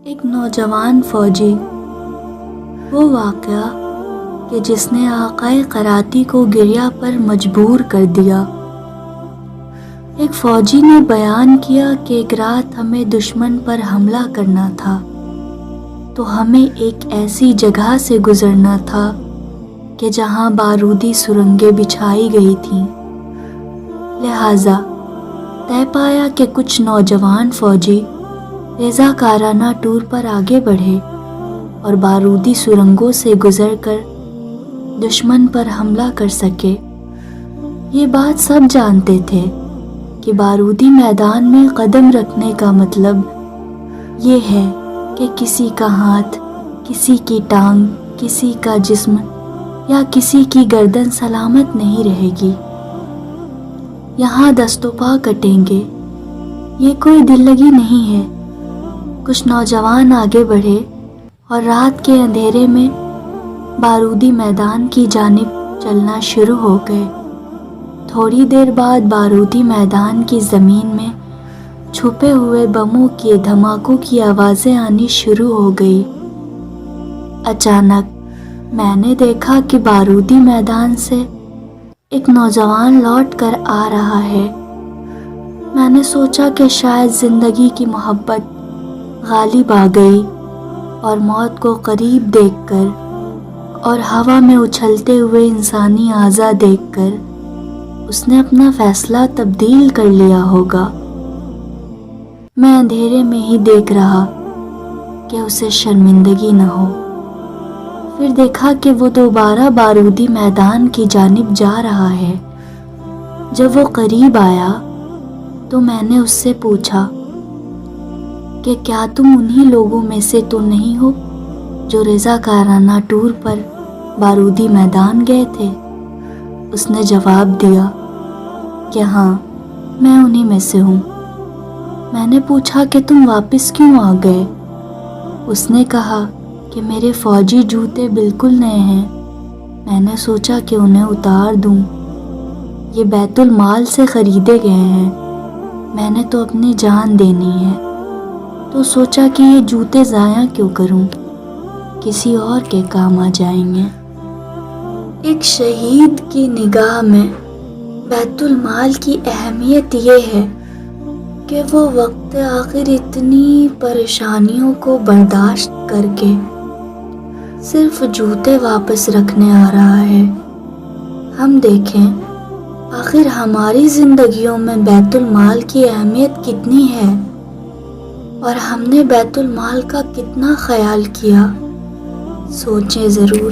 ایک نوجوان فوجی، وہ واقعہ کہ جس نے آقائے قراتی کو گریہ پر مجبور کر دیا۔ ایک فوجی نے بیان کیا کہ ایک رات ہمیں دشمن پر حملہ کرنا تھا تو ہمیں ایک ایسی جگہ سے گزرنا تھا کہ جہاں بارودی سرنگیں بچھائی گئی تھیں، لہٰذا طے پایا کہ کچھ نوجوان فوجی رضاکارانہ ٹور پر آگے بڑھے اور بارودی سرنگوں سے گزر کر دشمن پر حملہ کر سکے۔ یہ بات سب جانتے تھے کہ بارودی میدان میں قدم رکھنے کا مطلب یہ ہے کہ کسی کا ہاتھ، کسی کی ٹانگ، کسی کا جسم یا کسی کی گردن سلامت نہیں رہے گی۔ یہاں دست و پا کٹیں گے، یہ کوئی دل لگی نہیں ہے۔ کچھ نوجوان آگے بڑھے اور رات کے اندھیرے میں بارودی میدان کی جانب چلنا شروع ہو گئے۔ تھوڑی دیر بعد بارودی میدان کی زمین میں چھپے ہوئے بموں کے دھماکوں کی آوازیں آنی شروع ہو گئی۔ اچانک میں نے دیکھا کہ بارودی میدان سے ایک نوجوان لوٹ کر آ رہا ہے۔ میں نے سوچا کہ شاید زندگی کی محبت غالب آ گئی اور موت کو قریب دیکھ کر اور ہوا میں اچھلتے ہوئے انسانی اعضاء دیکھ کر اس نے اپنا فیصلہ تبدیل کر لیا ہوگا۔ میں اندھیرے میں ہی دیکھ رہا کہ اسے شرمندگی نہ ہو۔ پھر دیکھا کہ وہ دوبارہ بارودی میدان کی جانب جا رہا ہے۔ جب وہ قریب آیا تو میں نے اس سے پوچھا کہ کیا تم انہی لوگوں میں سے تو نہیں ہو جو رضاکارانہ ٹور پر بارودی میدان گئے تھے؟ اس نے جواب دیا کہ ہاں، میں انہی میں سے ہوں۔ میں نے پوچھا کہ تم واپس کیوں آ گئے؟ اس نے کہا کہ میرے فوجی جوتے بالکل نئے ہیں، میں نے سوچا کہ انہیں اتار دوں، یہ بیت المال سے خریدے گئے ہیں، میں نے تو اپنی جان دینی ہے، تو سوچا کہ یہ جوتے ضائع کیوں کروں، کسی اور کے کام آ جائیں گے۔ ایک شہید کی نگاہ میں بیت المال کی اہمیت یہ ہے کہ وہ وقت آخر اتنی پریشانیوں کو برداشت کر کے صرف جوتے واپس رکھنے آ رہا ہے۔ ہم دیکھیں آخر ہماری زندگیوں میں بیت المال کی اہمیت کتنی ہے اور ہم نے بیت المال کا کتنا خیال کیا، سوچیں ضرور۔